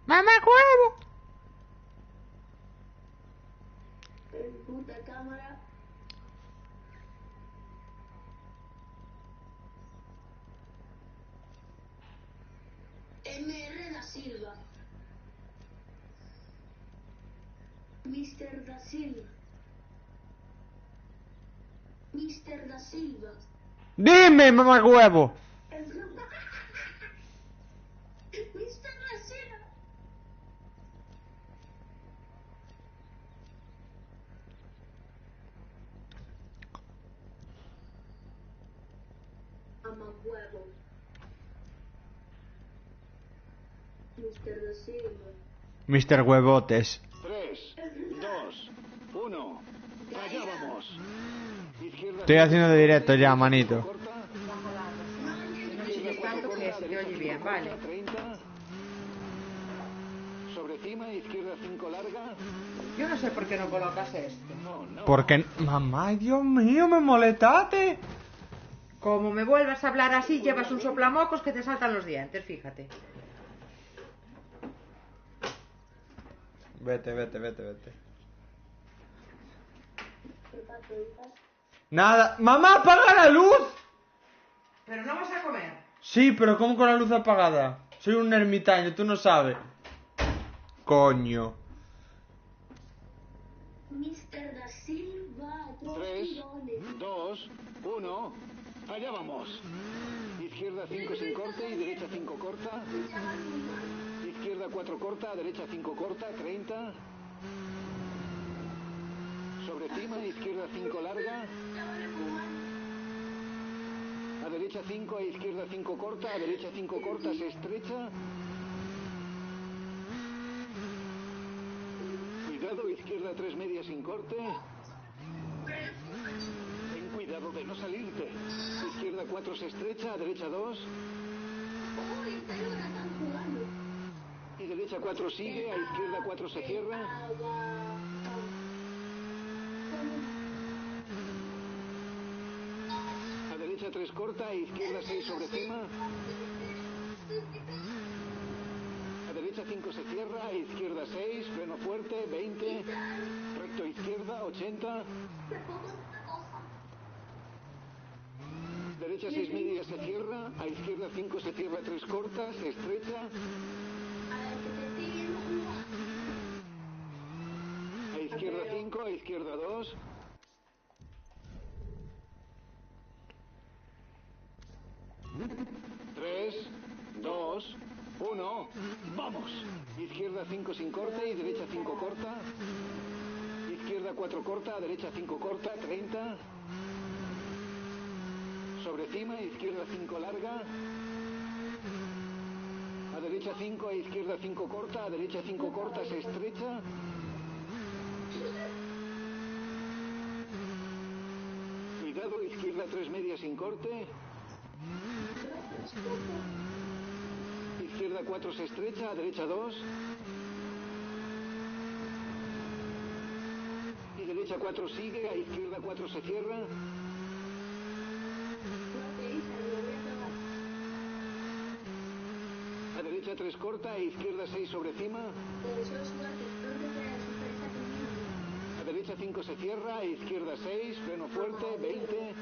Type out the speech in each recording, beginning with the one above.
¡Mamá huevo! Puta cámara. MR da Silva. Mr. da Silva. Mr. da Silva. ¡Dime, mamá huevo! Mr. da Silva. Mamá huevo. Mr. da Silva. Mr. Huevotes. 3, 2, 1. Allá vamos. Izquierda. Estoy haciendo de directo ya, manito. Corta. Si no chilles tanto que se te oye bien, vale. 30. Sobre cima, izquierda 5 larga. Yo no sé por qué no colocas esto. No, no. Porque... Mamá, Dios mío, me molestaste. Como me vuelvas a hablar así, llevas un soplamocos que te saltan los dientes, fíjate. Vete. Nada. ¡Mamá, apaga la luz! Pero no vas a comer. Sí, pero ¿cómo con la luz apagada? Soy un ermitaño, tú no sabes. Coño. Mr. da Silva. 3, 2, 1. Allá vamos. Izquierda 5 sin corte y derecha 5 corta. Izquierda 4 corta, derecha 5 corta, 30. Sobre cima, izquierda 5 larga. A derecha 5, a izquierda 5 corta, a derecha 5 corta, se estrecha. Cuidado, izquierda 3 medias sin corte. Ten cuidado de no salirte. Izquierda 4 se estrecha, a derecha 2. Y derecha 4 sigue, a izquierda 4 se cierra. A derecha 3 corta, a izquierda 6 sobre cima. A derecha 5 se cierra, a izquierda 6, freno fuerte, 20. Recto izquierda, 80. Derecha 6 medias se cierra, a izquierda 5 se cierra 3 cortas, se estrecha. A izquierda 5, a izquierda 2. Tres, 2, 1. ¡Vamos! Izquierda 5 sin corte y derecha 5 corta. Izquierda 4 corta, derecha 5 corta, 30. Sobre cima, izquierda 5 larga. A derecha 5, a izquierda 5 corta, a derecha 5 corta, se estrecha. Cuidado, izquierda 3 medias sin corte. Izquierda 4 se estrecha, a derecha 2. Y derecha 4 sigue, a izquierda 4 se cierra. A derecha 3 corta, a izquierda 6 sobre cima. A derecha 5 se cierra, a izquierda 6, freno fuerte, 20.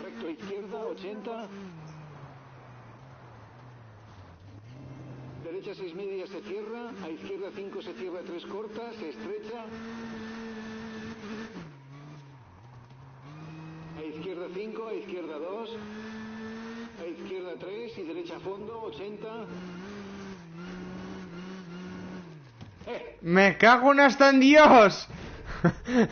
Recto izquierda, 80. Derecha 6 medias se cierra, a izquierda 5 se cierra 3 cortas, se estrecha. A izquierda 5, a izquierda 2. A izquierda 3 y derecha fondo, 80. ¡Me cago en hasta en Dios! 3.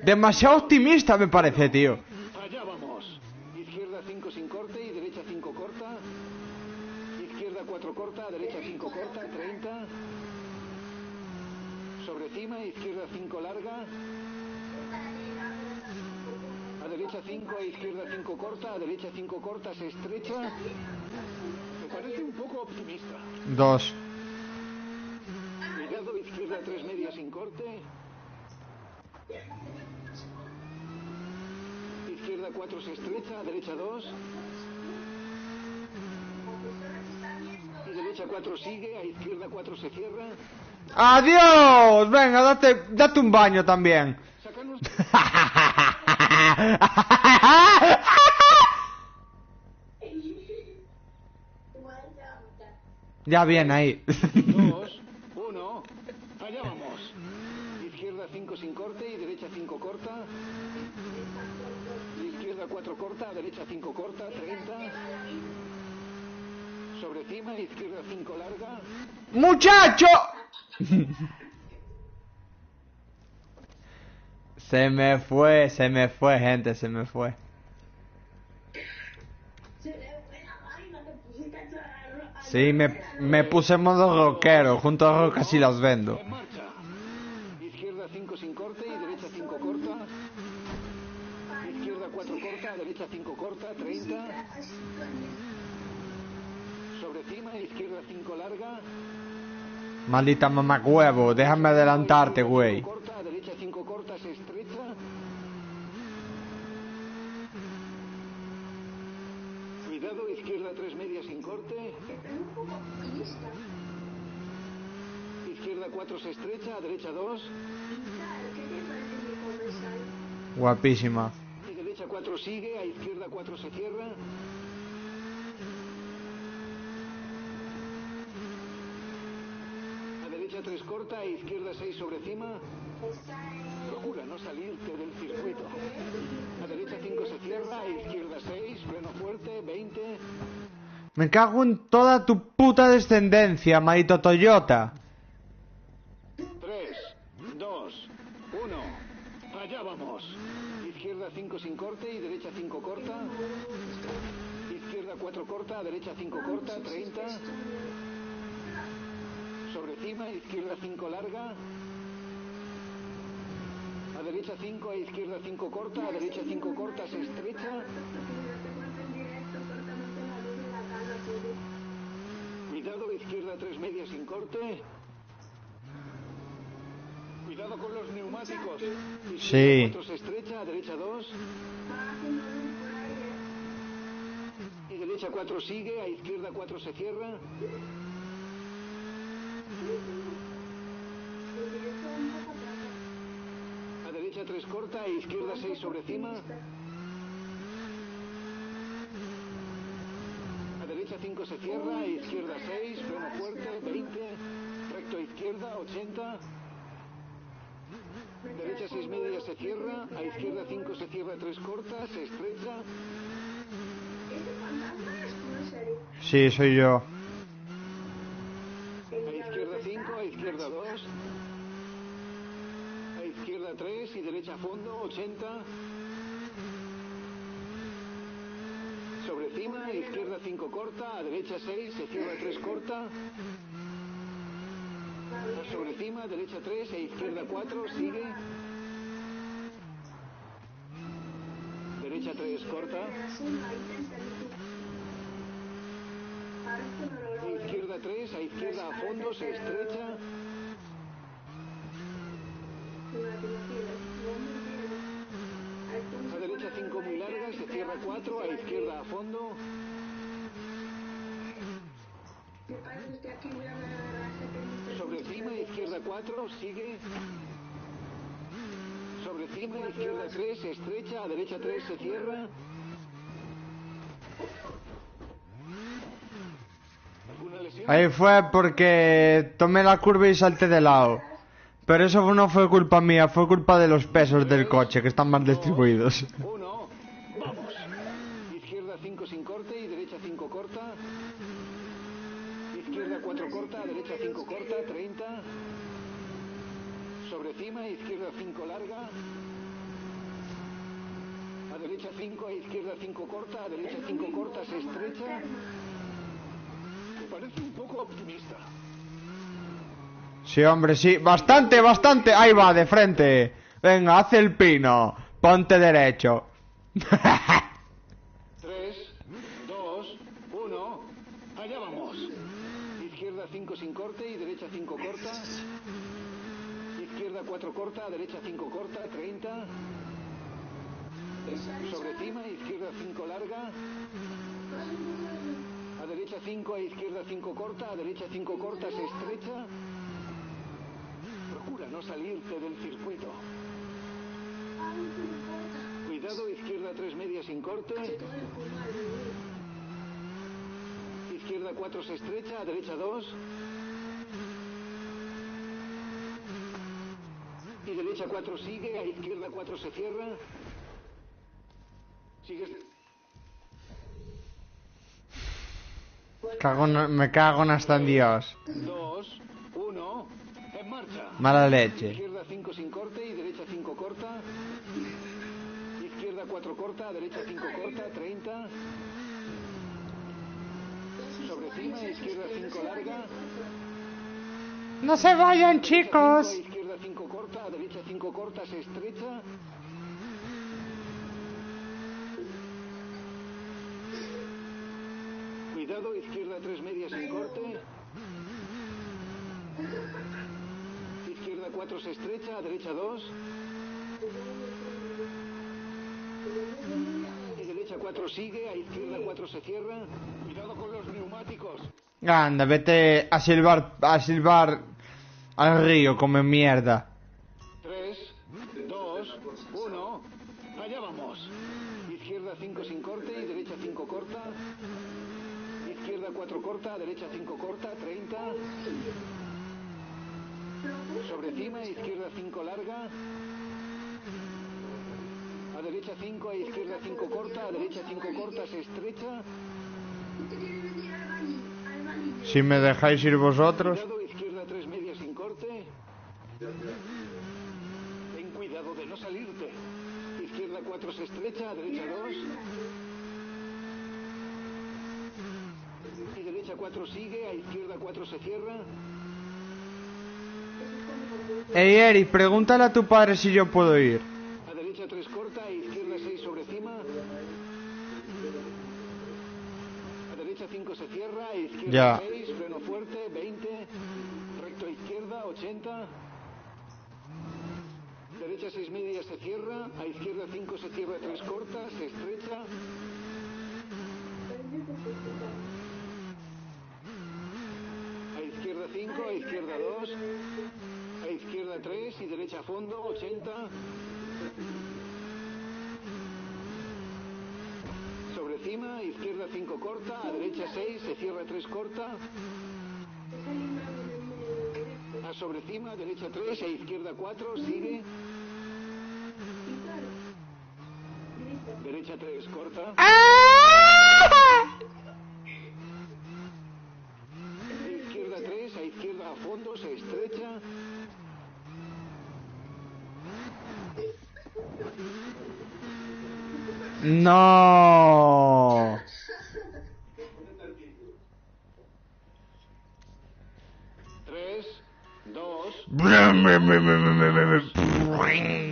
Demasiado optimista me parece, tío. Allá vamos. Izquierda 5 sin corte y derecha 5 corta. Izquierda 4 corta, derecha 5 corta, 30. Sobre cima, izquierda 5 larga. A derecha 5, a izquierda 5 corta, a derecha 5 corta, se estrecha. Me parece un poco optimista. 2. Cuidado, izquierda 3 medias sin corte. Izquierda 4 se estrecha, derecha 2. Y derecha 4 sigue, a izquierda 4 se cierra. ¡Adiós! Venga, date un baño también. Sácanos. Ya viene ahí. 2, 1, allá vamos. Izquierda 5 sin corte y derecha 5 corta. Izquierda 4 corta, derecha 5 corta, 30. Sobre cima, izquierda 5 larga. ¡Muchacho! Se me fue, gente, se me fue. Sí, me puse en modo rockero, junto a rocas y las vendo. En marcha. Izquierda 5 sin corte y derecha 5 corta. Izquierda 4 corta, derecha 5 corta, 30. Sobre cima, izquierda 5 larga. Maldita mamacuevo, déjame adelantarte, güey. Corta, derecha 5 corta, se estrecha. Cuidado, izquierda 3 medias sin corte. Izquierda 4 se estrecha, derecha 2. Guapísima. Y derecha 4 sigue, a izquierda 4 se cierra. A derecha 3 corta, a izquierda 6 sobre cima. Procura no salirte del circuito. A derecha 5 se cierra, a izquierda 6, freno fuerte, 20. Me cago en toda tu puta descendencia, maldito Toyota. 3, 2, 1. Allá vamos. Izquierda 5 sin corte y derecha 5 corta. Izquierda 4 corta, derecha 5 corta, 30. Sobre cima, izquierda 5 larga. A derecha 5, a izquierda 5 corta, a derecha 5 corta, se estrecha. Cuidado, izquierda 3 medias sin corte. Cuidado con los neumáticos. Sí. Izquierda 4 se estrecha, a derecha 2. Y derecha 4 sigue, a izquierda 4 se cierra. A derecha 3 corta, a izquierda 6 sobre cima. A derecha 5 se cierra, a izquierda 6, freno fuerte, 20. Recto a izquierda, 80. Derecha 6 medias se cierra, a izquierda 5 se cierra 3 corta, se estrecha. Sí, soy yo. A izquierda 5, a izquierda 2. A izquierda 3 y derecha a fondo, 80. Sobre cima, a izquierda 5 corta, a derecha 6, se cierra 3 corta. Sobre cima, derecha 3, a izquierda 4, sigue. Derecha 3 corta. A izquierda 3, a izquierda a fondo, se estrecha. A derecha 5 muy larga, se cierra 4, a izquierda a fondo. Sobre cima, izquierda 4, sigue. Sobre cima, izquierda 3, se estrecha, a derecha 3, se cierra. ¿Alguna lesión? Ahí fue porque tomé la curva y salté de lado. Pero eso no fue culpa mía, fue culpa de los pesos del coche, que están mal distribuidos. 1, vamos. Izquierda 5 sin corte y derecha 5 corta. Izquierda 4 corta, derecha 5 corta, 30. Sobre cima, izquierda 5 larga. A derecha 5, a izquierda 5 corta, a derecha 5 corta, se estrecha. Me parece un poco optimista. Sí, hombre, sí. Bastante, bastante. Ahí va, de frente. Venga, haz el pino. Ponte derecho. 3, 2, 1. Allá vamos. Izquierda 5 sin corte y derecha 5 corta. Izquierda 4 corta, derecha 5 corta, 30. Sobre cima, izquierda 5 larga. A A derecha 5, a izquierda 5 corta, a derecha 5 corta, se estrecha. Procura no salirte del circuito. Cuidado, izquierda 3 media sin corte. Izquierda 4 se estrecha, a derecha 2. Y derecha 4 sigue, a izquierda 4 se cierra. Sigues. Me cago en hasta en Dios. 2, 1, en marcha. Mala leche. Izquierda 5 sin corte y derecha 5 corta. Izquierda 4 corta, derecha 5 corta, 30. Sobre cima, izquierda 5 larga. No se vayan, chicos. Izquierda 5 corta, derecha 5 corta, se estrecha. Cuidado, izquierda 3 media sin corte. Izquierda 4 se estrecha, a derecha 2. Y derecha 4 sigue, a izquierda 4 se cierra. Cuidado con los neumáticos. Anda, vete a silbar al río, come mierda. 3, 2, 1. Allá vamos. Izquierda 5 sin corte y derecha 5 corta. Izquierda 4 corta, derecha 5 corta, 30. Sobre cima, izquierda 5 larga. A derecha 5, a izquierda 5 corta, a derecha 5 corta, se estrecha. Si me dejáis ir vosotros. Cuidado, izquierda 3 media sin corte. Ten cuidado de no salirte. Izquierda 4 se estrecha, a derecha 2. Y derecha 4 sigue, a izquierda 4 se cierra. Ey, Eric, pregúntale a tu padre si yo puedo ir. A derecha 3 corta, a izquierda 6 sobre cima. A derecha 5 se cierra, a izquierda Ya. 6, freno fuerte, 20. Recto a izquierda, 80. Derecha 6 media se cierra, a izquierda 5 se cierra 3 corta, se estrecha. A izquierda 5, a izquierda 2. A izquierda 3 y derecha a fondo, 80. Sobre cima, izquierda 5 corta, a derecha 6, se cierra 3 corta. A sobre cima, derecha 3, a izquierda 4, sigue. Derecha 3 corta. Izquierda 3, a izquierda a fondo, se estrecha. No. 3, 2.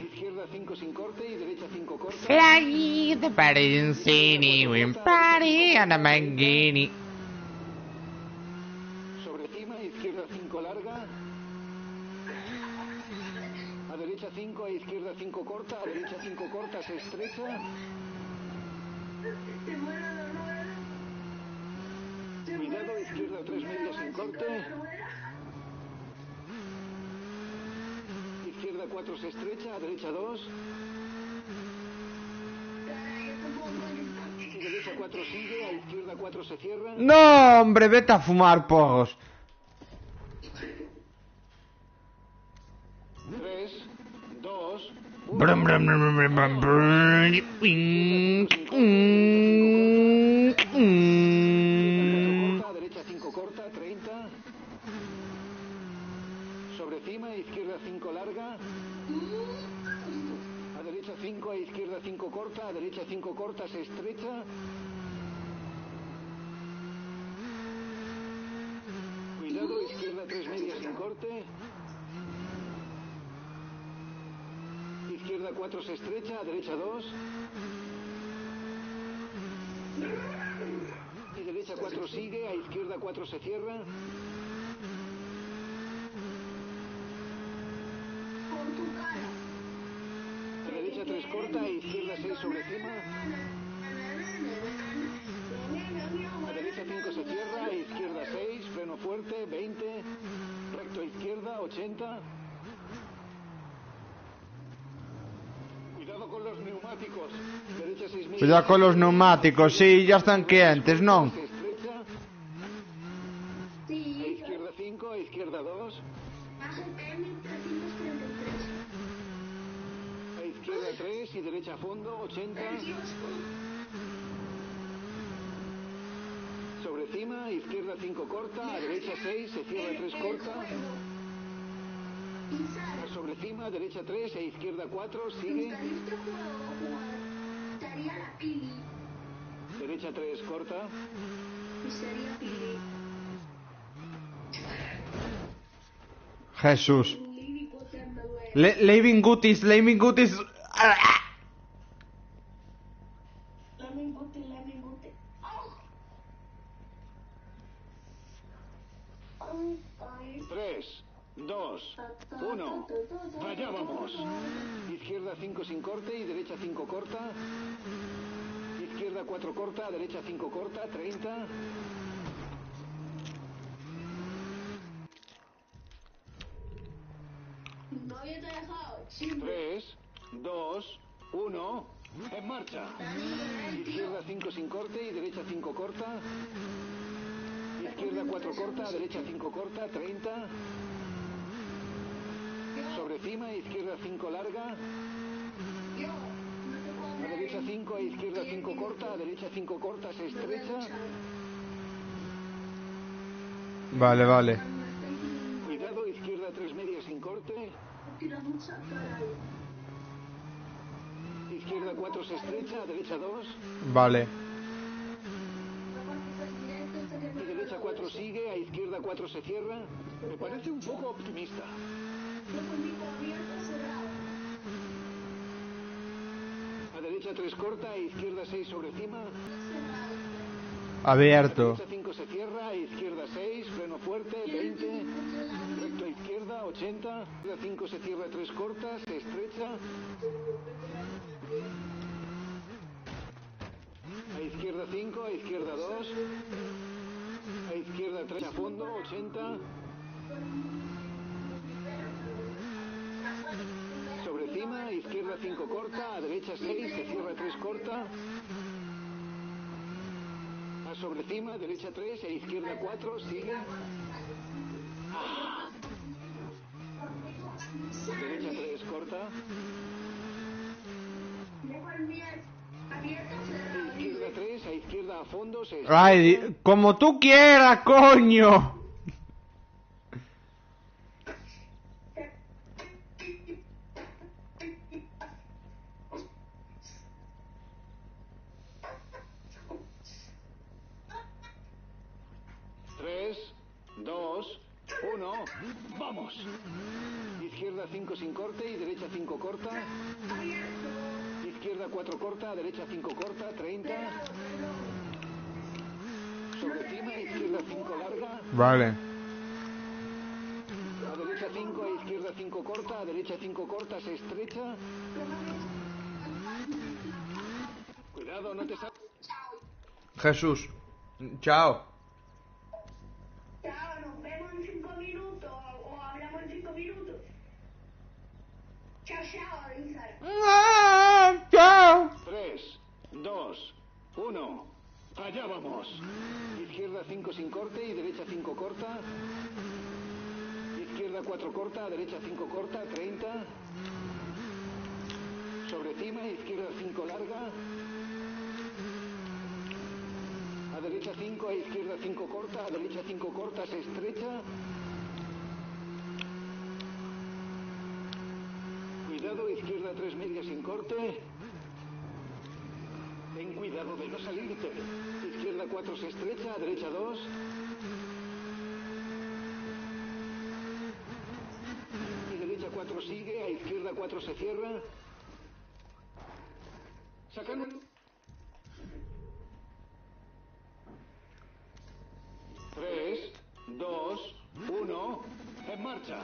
Izquierda 5 sin corte y derecha 5 corta. Fly the party city, we party on a Lamborghini. Sobre cima, izquierda 5 larga. A derecha 5, a izquierda 5 corta, a derecha 5 corta, se estrecha. Cuidado, izquierda 3 media sin corte. Izquierda 4 se estrecha, a derecha 2. Y derecha 4 sigue, a izquierda 4 se cierra. No, hombre, vete a fumar porros. 3, 2, 1. Brum, brum, brum, brum, brum, brum, brum. A derecha 5 corta, 30. Sobre cima, izquierda 5 larga. A derecha 5, a izquierda 5 corta, a derecha 5 corta, se estrecha. Cuidado, izquierda 3 media sin corte. Izquierda 4 se estrecha, a derecha 2. Y derecha 4 sigue, a izquierda 4 se cierra. A derecha 3 corta, a izquierda 6 sobre cima. A derecha derecha 5 se cierra, izquierda 6, freno fuerte, 20, recto izquierda, 80. Cuidado con los neumáticos. Derecha 6000. Cuidado con los neumáticos, sí, ya están quentes, ¿no? Se estrecha. A Sí, izquierda 5, a izquierda 2. AGPM 333. A izquierda 3 y derecha a fondo, 80. Sobre cima, a izquierda 5 corta, a derecha 6, se cierra 3 corta. A sobre cima, derecha 3, a izquierda 4, sigue. Este juego jugar. Daría la pili. Derecha 3 corta. Y sería pili. Jesús. Living contando, güey. Leaving Gutis, Leaving Gutis. La me bote. Ay. 3, 2, 1. Allá vamos. Izquierda 5 sin corte y derecha 5 corta. Izquierda 4 corta, derecha 5 corta, 30. No había dejado. Siempre. 3, 2, 1. En marcha. Izquierda 5 sin corte y derecha 5 corta. Izquierda 4 corta, derecha 5 corta, 30. Sobre cima, izquierda 5 larga. Yo no te puedo A hablar. derecha 5, a izquierda 5 corta, a derecha 5 corta, se estrecha. Vale, vale. Cuidado, izquierda 3 medias sin corte. Tira mucha cara. Izquierda 4 se estrecha, a derecha 2. Vale. Y derecha 4 sigue, a izquierda 4 se cierra. Me parece un poco optimista. Yo conmigo abierto cerrado. A derecha 3 corta, a izquierda 6 sobre cima. Abierto. Derecha 5 se cierra, a izquierda 6, freno fuerte, 20. Recto a izquierda, 80. La 5 se cierra 3 cortas, se estrecha. A izquierda 5, a izquierda 2. A izquierda 3 a fondo, 80. Sobre cima, a izquierda 5 corta, a derecha 6, se cierra 3 corta. A sobre cima, derecha 3, a izquierda 4, sigue. Derecha 3 corta. Mejor miel. Abierto A cerrado. izquierda 3, a izquierda a fondo, se Ay, como tú quieras, coño. 3, 2, 1. ¡Vamos! Izquierda 5 sin corte y derecha 5 corta. Izquierda 4 corta, derecha 5 corta, 30. Sobre cima, izquierda 5 larga. Vale. A derecha 5, a izquierda 5 corta, a derecha 5 corta, se estrecha. Cuidado, no te salgas. Jesús. Chao. Chao, nos vemos en 5 minutos. O hablamos en 5 minutos. Chao, chao, Instagram. Chao. 3, 2, 1. Allá vamos. Izquierda 5 sin corte y derecha 5 corta. Izquierda 4 corta, derecha 5 corta, 30. Sobre cima, izquierda 5 larga. A derecha 5, a izquierda 5 corta, a derecha 5 corta, se estrecha. Cuidado, izquierda 3 medias sin corte. Ten cuidado de no salirte. Izquierda 4 se estrecha, a derecha 2. Y derecha 4 sigue, a izquierda 4 se cierra. Sacan un... 3, 2, 1. En marcha.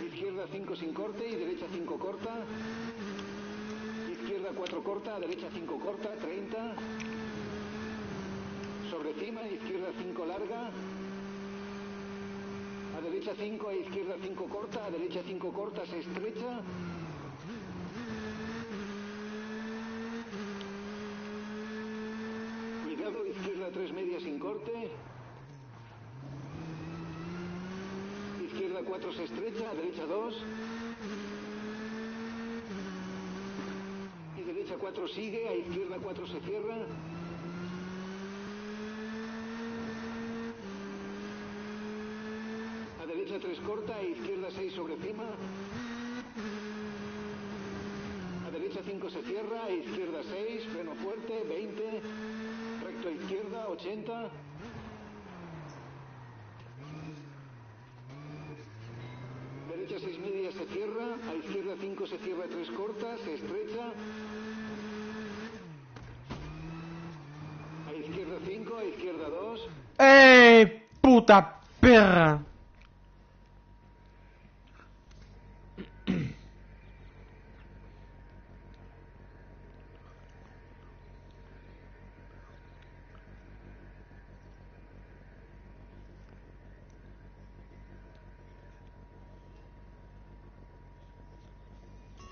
Izquierda 5 sin corte y derecha 5 corta. Izquierda 4 corta, derecha 5 corta, 30. Sobre Sobre cima, izquierda 5 larga. A derecha 5, a izquierda 5 corta. A derecha 5 corta, se estrecha. Cuidado, izquierda 3 media sin corte. Izquierda 4 se estrecha, a derecha 2. Y derecha 4 sigue, a izquierda 4 se cierra. A derecha 3 corta, a izquierda 6 sobre cima. A derecha 5 se cierra, a izquierda 6, freno fuerte, 20. Recto izquierda, 80. Derecha 6 media se cierra, a izquierda 5 se cierra 3 cortas, se estrecha. A izquierda 5, a izquierda 2. Puta perra!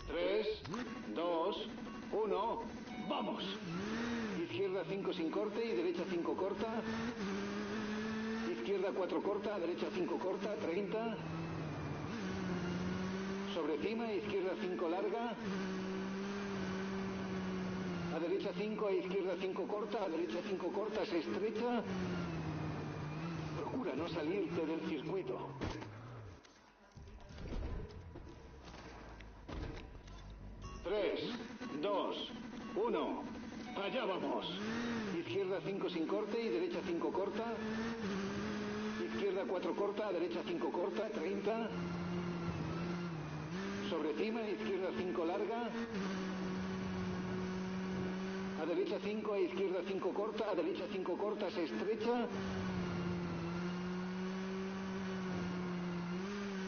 Tres, dos, uno, ¡vamos! Izquierda 5 sin corte y derecha 5 corta. Izquierda 4 corta, derecha 5 corta, 30. Sobre cima, izquierda 5 larga. A derecha 5, a izquierda 5 corta, a derecha 5 corta, se estrecha. Procura no salirte del circuito. Tres, dos, uno, allá vamos. Izquierda 5 sin corte y derecha 5 corta. Izquierda 4 corta, derecha 5 corta, 30. Sobre cima, izquierda 5 larga. A derecha 5, a izquierda 5 corta, a derecha 5 corta, se estrecha.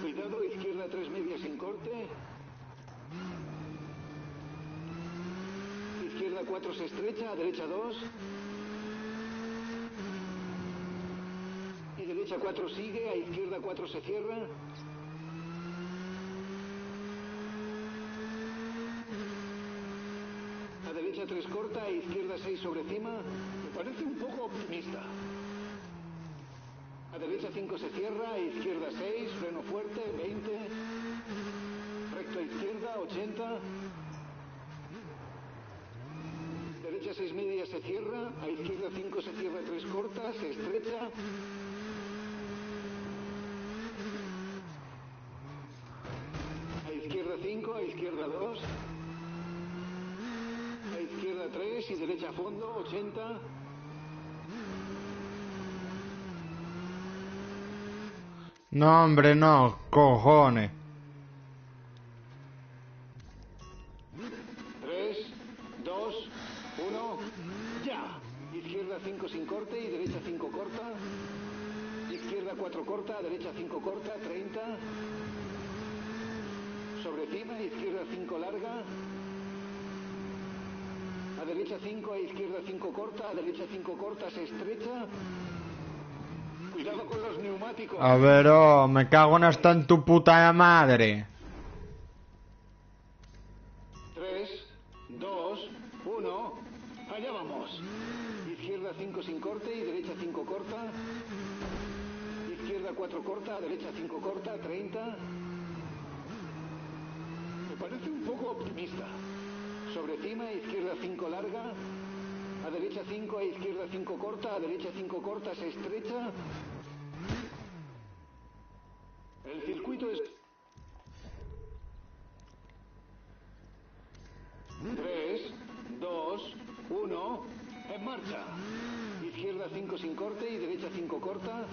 Cuidado, izquierda 3 media sin corte. Izquierda 4 se estrecha, a derecha 2. Y derecha 4 sigue, a izquierda 4 se cierra. A derecha 3 corta, a izquierda 6 sobre cima. Me parece un poco optimista. A derecha 5 se cierra, a izquierda 6, freno fuerte, 20. Recto a izquierda, 80. Derecha 6 media se cierra, a izquierda 5 se cierra 3 cortas, se estrecha. A izquierda 5, a izquierda 2. A izquierda 3 y derecha a fondo, 80. No, hombre, no, cojones. 3, 2, 1, ya. Izquierda 5 sin corte y derecha 5 corta. Izquierda 4 corta, derecha 5 corta, 30. Sobre cima, izquierda 5 larga. A derecha 5, a izquierda 5 corta, a derecha 5 corta, se estrecha. Cuidado con los neumáticos. A ver, oh, me cago en hasta en tu puta madre. 3, 2, 1, allá vamos. Izquierda 5 sin corte y derecha 5 corta. Izquierda 4 corta, derecha 5 corta, 30. Me parece un poco optimista. Sobre cima, izquierda 5 larga. A derecha 5, a izquierda 5 corta, a derecha 5 corta, se estrecha. El circuito es... 3, 2, 1, en marcha. Izquierda 5 sin corte y derecha 5 corta.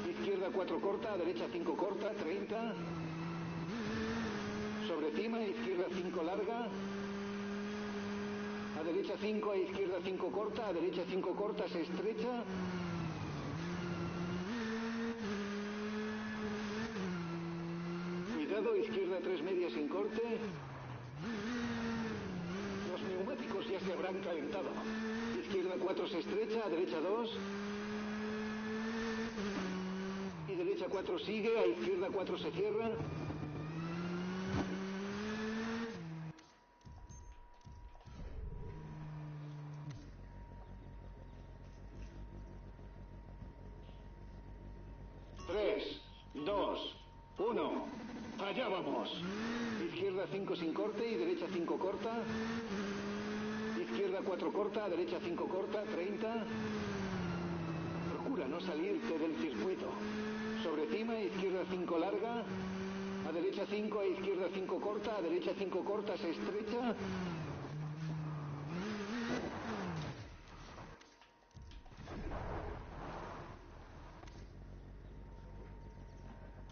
Izquierda 4 corta, derecha 5 corta, 30. Sobre cima, izquierda 5 larga. A derecha 5, a izquierda 5 corta, a derecha 5 corta, se estrecha. Cuidado, izquierda 3 media sin corte. Los neumáticos ya se habrán calentado. izquierda 4 se estrecha, a derecha 2. Y derecha 4 sigue, a izquierda 4 se cierra. Tres, dos, uno. Allá vamos. Izquierda 5 sin corte y derecha 5 corta. Izquierda 4 corta, derecha 5 corta, 30. Procura no salirte del circuito. Sobre cima, izquierda 5 larga. A derecha 5, a izquierda 5 corta, a derecha 5 corta, se estrecha.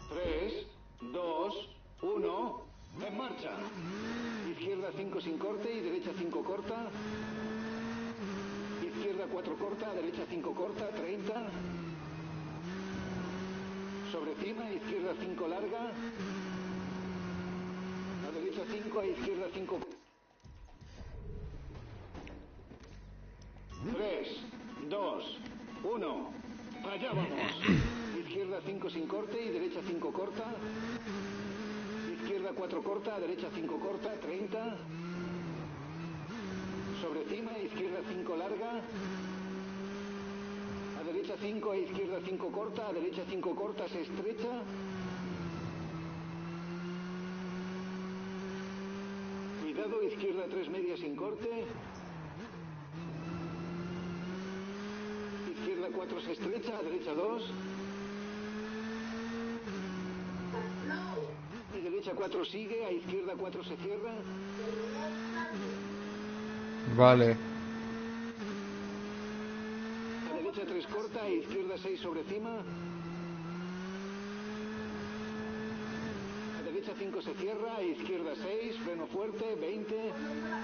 Tres, dos, uno. En marcha. Izquierda 5 sin corte y derecha 5 corta. Izquierda 4 corta, derecha 5 corta, 30. Sobre cima, izquierda 5 larga. A derecha 5, a izquierda 5. 3, 2, 1. Allá vamos. Izquierda 5 sin corte y derecha 5 corta. Izquierda 4 corta, derecha 5 corta, 30. Sobre cima, izquierda 5 larga. A derecha 5, a izquierda 5 corta, a derecha 5 corta, se estrecha. Cuidado, izquierda 3 media sin corte. Izquierda 4 se estrecha, a derecha 2. Y derecha 4 sigue, a izquierda 4 se cierra. Vale. A derecha 3 corta, a izquierda 6 sobre cima. A derecha 5 se cierra, a izquierda 6, freno fuerte, 20.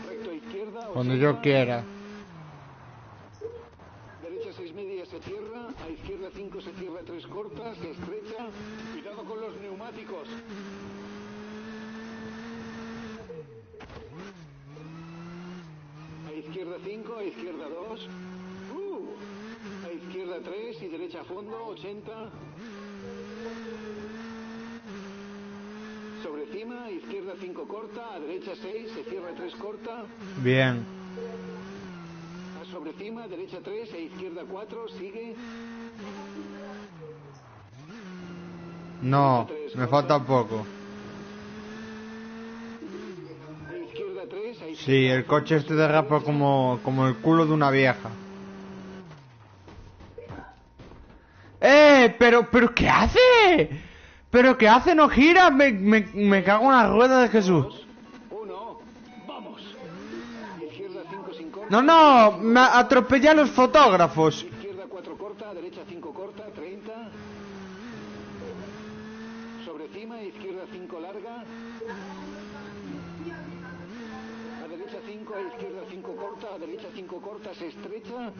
Recto izquierda, 80. Cuando yo quiera. Derecha 6 media se cierra, a izquierda 5 se cierra 3 cortas, se estrecha. Cuidado con los neumáticos. A izquierda 5, a izquierda 2. A izquierda 3 y derecha a fondo, 80. Sobre cima, a izquierda 5 corta, a derecha 6, se cierra 3 corta. Bien. A sobre cima, derecha 3, a izquierda 4, sigue. No, me falta poco. A izquierda 3, a izquierda. Sí, el coche este derrapa como el culo de una vieja. ¿Pero qué hace? ¿Pero qué hace? ¿No gira? Me cago en las ruedas de Jesús. 1, vamos. Izquierda 5 sin corta. No, me atropellé a los fotógrafos. Izquierda 4 corta, derecha 5 corta, 30. Sobre cima, izquierda 5 larga. A derecha 5, a izquierda 5 corta, a derecha 5 corta, se estrecha.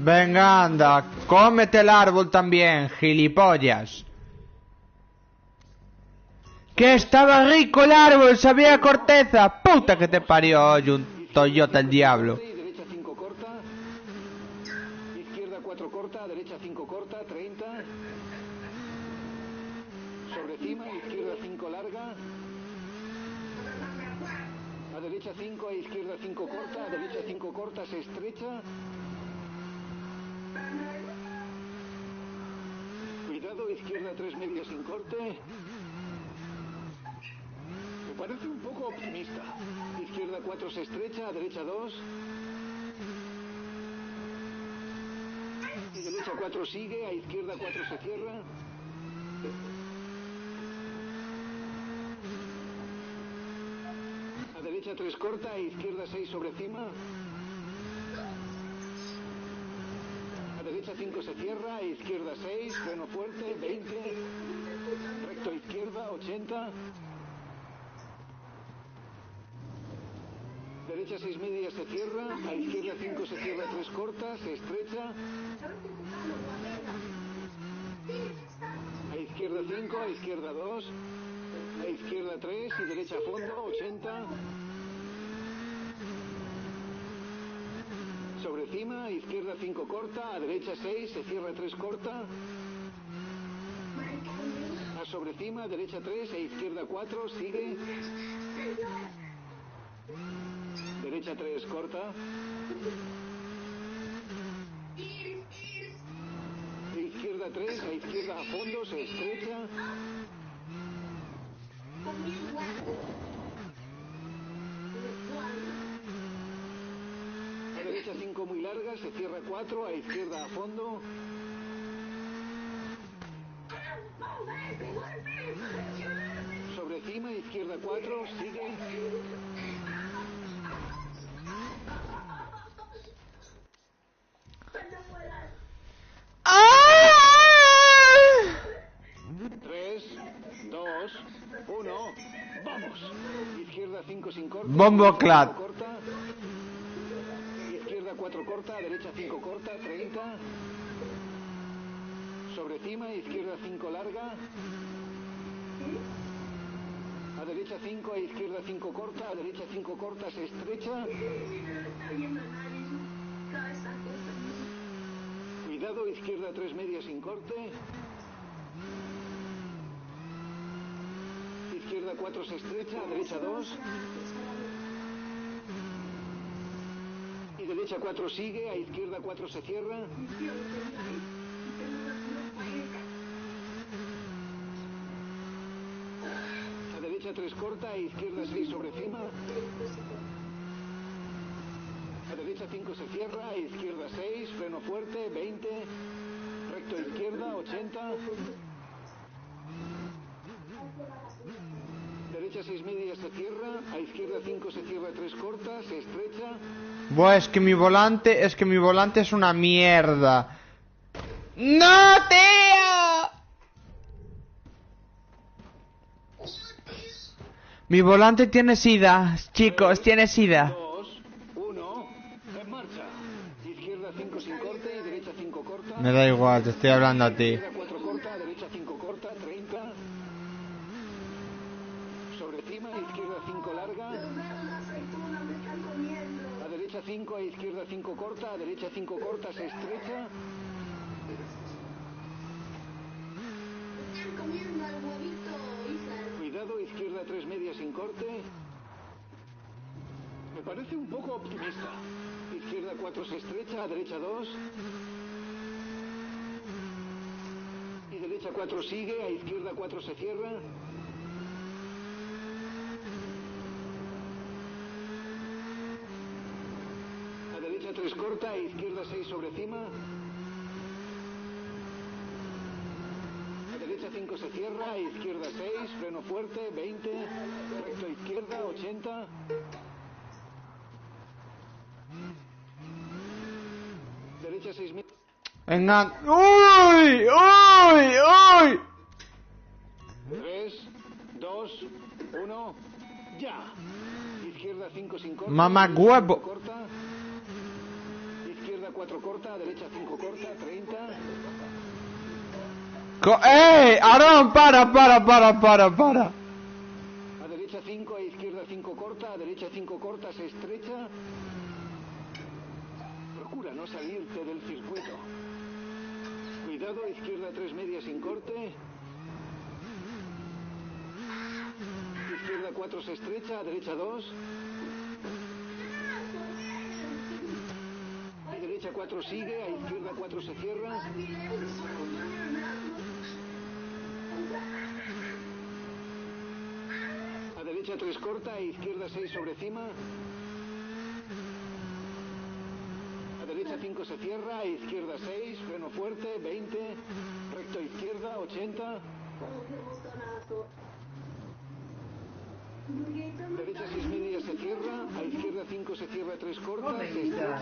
Venga, anda, cómete el árbol también, gilipollas. Que estaba rico el árbol, sabía corteza. Puta que te parió, hoy un Toyota el diablo. Y derecha 5 corta. Izquierda 4 corta, derecha 5 corta, 30. Sobre cima, izquierda 5 larga. A derecha 5, a izquierda 5 corta, a derecha 5 corta, se estrecha. Cuidado, izquierda 3 media sin corte. Me parece un poco optimista. Izquierda 4 se estrecha, a derecha 2. Y derecha 4 sigue, a izquierda 4 se cierra. A derecha 3 corta, a izquierda 6 sobre cima. A derecha 5 se cierra, a izquierda 6, freno fuerte, 20. Recto izquierda, 80. Derecha 6 media se cierra, a izquierda 5 se cierra 3 cortas, se estrecha. A izquierda 5, a izquierda 2. A izquierda 3 y derecha a fondo, 80. Sobre cima, izquierda 5 corta, a derecha 6, se cierra 3 corta. A sobre cima, derecha 3 e izquierda 4, sigue. Derecha 3 corta. De izquierda 3 a izquierda a fondo, se estrecha. A derecha 5 muy larga, se cierra 4, a izquierda a fondo. Sobre cima, izquierda 4, sigue. ¡Ah! 3, 2, 1, vamos. Izquierda 5 sin corte. Bomboclat. Corta. Izquierda 4 corta, derecha 5 corta, 30. Sobre cima, izquierda 5 larga. A derecha 5, a izquierda 5 corta, a derecha 5 corta, se estrecha. Cuidado, izquierda 3 medias sin corte. Izquierda 4 se estrecha, derecha 2. Y derecha 4 sigue, a izquierda 4 se cierra. A derecha 3 corta, a izquierda 6 sobre cima. A derecha 5 se cierra, a izquierda 6, freno fuerte, 20. Recto a izquierda, 80. Derecha 6 medias se cierra, a izquierda 5 se cierra 3 corta, se estrecha. Buah, es que mi volante es una mierda. ¡No, tío! Mi volante tiene sida, chicos, tiene sida. 2, 1, en marcha. Izquierda 5 sin corte y derecha 5 corta. Me da igual, te estoy hablando a ti. Izquierda 4 corta, derecha 5 corta, 30. Sobre cima, izquierda 5 larga. A derecha 5, a izquierda 5 corta, a derecha 5 corta, se estrecha. Cuidado, izquierda 3 medias sin corte. Me parece un poco optimista. Izquierda 4 se estrecha, a derecha 2. Y derecha 4 sigue, a izquierda 4 se cierra. A derecha 3 corta, a izquierda 6 sobre cima. A derecha 5 se cierra, a izquierda 6, freno fuerte, 20. Recto a izquierda, 80. Derecha 6 metros. Venga. ¡Uy! ¡Uy! ¡Uy! 3, 2, 1, ya. Izquierda 5 sin corta. Mamá derecha huevo. 5 corta. Izquierda 4 corta, derecha 5 corta, 30. ¡Ey! Aarón, para. A derecha 5, a izquierda 5 corta, a derecha 5 corta, se estrecha. Procura no salirte del circuito. Cuidado, izquierda 3 medias sin corte. Izquierda 4 se estrecha, a derecha 2. Y derecha 4 sigue, a izquierda 4 se cierra. A derecha 3 corta, a izquierda 6 sobre cima. A derecha 5 se cierra, a izquierda 6, freno fuerte, 20. Recto a izquierda, 80. Derecha 6 medias se cierra, a izquierda 5 se cierra 3 corta, se estrecha.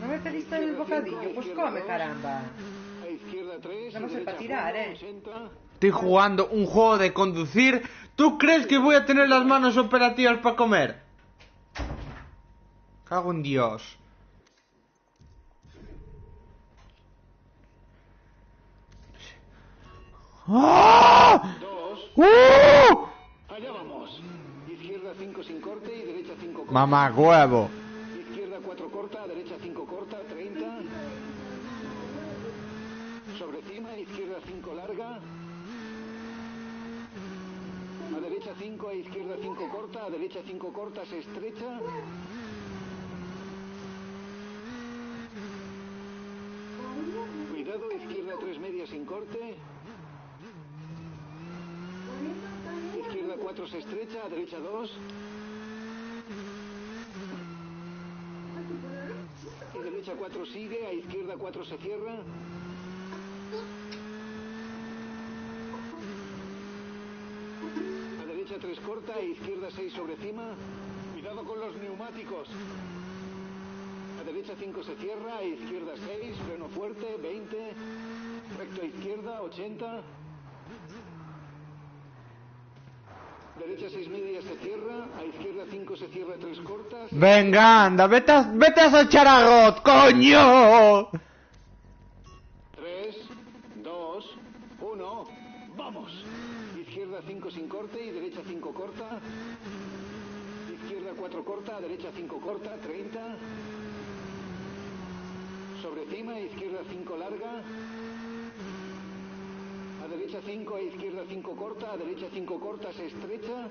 ¿No me pediste el bocadillo? Pues come, caramba. A izquierda 3, Vamos a derecha tirar, fondo, 80. Estoy jugando un juego de conducir. ¿Tú crees que voy a tener las manos operativas para comer? Cago en Dios. ¡Ah! 2, ¡Uh! allá vamos. Izquierda 5 sin corte y derecha 5 corta. Mamá huevo. Izquierda 4 corta, derecha 5 corta, 30. Sobre cima, izquierda 5 larga. A derecha 5, a izquierda 5 corta, a derecha 5 corta, se estrecha. Cuidado, izquierda 3 medias sin corte. Izquierda 4 se estrecha, a derecha 2. Y derecha 4 sigue, a izquierda 4 se cierra. A derecha 3 corta, a izquierda 6 sobre cima. Cuidado con los neumáticos. A derecha 5 se cierra, a izquierda 6, freno fuerte, 20. Recto a izquierda, 80. Derecha 6 medias se cierra, a izquierda 5 se cierra 3 cortas. Venga, anda, vete a echar arroz, coño. 3, 2, 1, ¡vamos! Izquierda 5 sin corte y derecha 5 corta. Izquierda 4 corta, derecha 5 corta, 30. Sobre cima, izquierda 5 larga. A derecha 5, a izquierda 5 corta, a derecha 5 corta, se estrecha.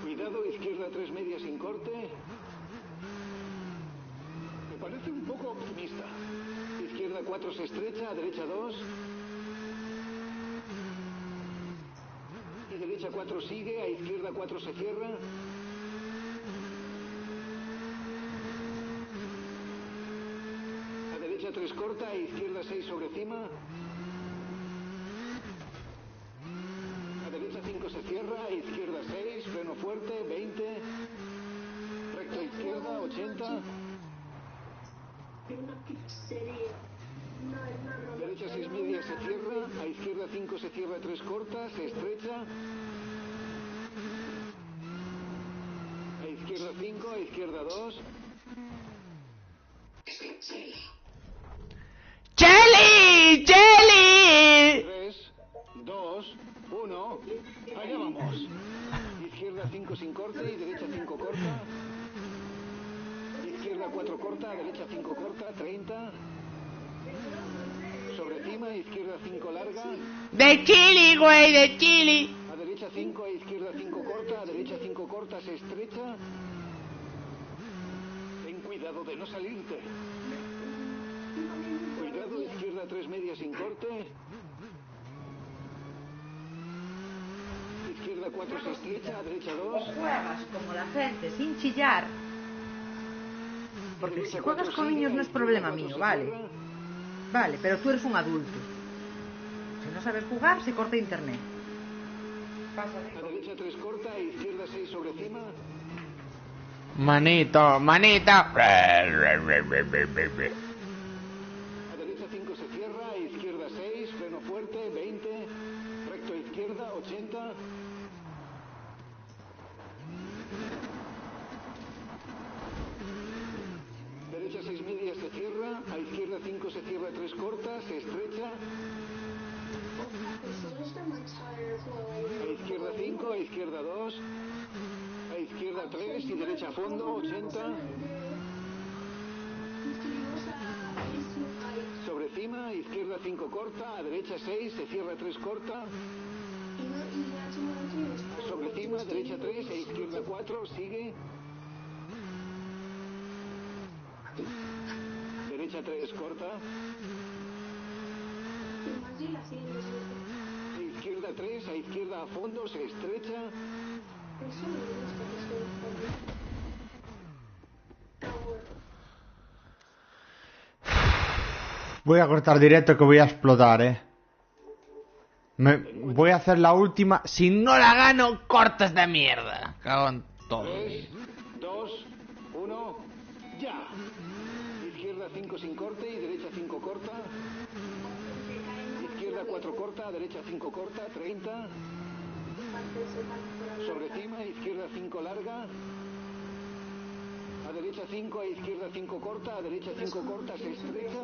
Cuidado, izquierda 3 medias sin corte. Me parece un poco optimista. Izquierda 4 se estrecha, a derecha 2. Y derecha 4 sigue, a izquierda 4 se cierra. A derecha 3 corta, a izquierda 6 sobre cima. A derecha 5 se cierra, a izquierda 6, freno fuerte, 20. Recto a izquierda, 80. Una pizzería. No. Derecha 6 medias se cierra, a izquierda 5 se cierra 3 cortas, se estrecha. A izquierda 5, a izquierda 2. ¡Cheli! ¡Cheli! 3, 2, 1. Allá vamos. Izquierda 5 sin corte y derecha 5 corta. Izquierda 4 corta, derecha 5 corta, 30. Sobre cima, izquierda 5 larga. De chili, güey, de chili. A derecha 5, a izquierda 5 corta, a derecha 5 corta, se estrecha. Ten cuidado de no salirte. Cuidado, izquierda 3 medias sin corte. Izquierda 4 se estrecha, a derecha O 2. juegas como la gente, sin chillar. Porque si juegas con niños no es problema mío, ¿vale? Vale, pero tú eres un adulto. Si no sabes jugar, se corta internet. A derecha 3 corta, a izquierda 6 sobre cima. Manito, manita. A derecha 5 se cierra, a izquierda 6, freno fuerte, 20. Recto a izquierda, 80. Derecha 6 medias se cierra, a izquierda 5 se cierra 3 cortas, se estrecha. A izquierda 5, a izquierda 2. A izquierda 3 y derecha a fondo, 80. Sobre cima, a izquierda 5 corta, a derecha 6, se cierra 3 corta. Sobre cima, derecha 3, a izquierda 4, sigue. Derecha 3 corta. A izquierda 3, a izquierda a fondo, se estrecha. Voy a cortar directo que voy a explotar, Voy a hacer la última. Si no la gano, cortes de mierda. Cago en todo. 3, 2, 1, ya. Izquierda 5 sin corte y derecha 5 corta. Izquierda 4 corta, derecha 5 corta, 30. Sobre cima, izquierda 5 larga. A derecha 5, a izquierda 5 corta, a derecha 5 corta, se estrecha.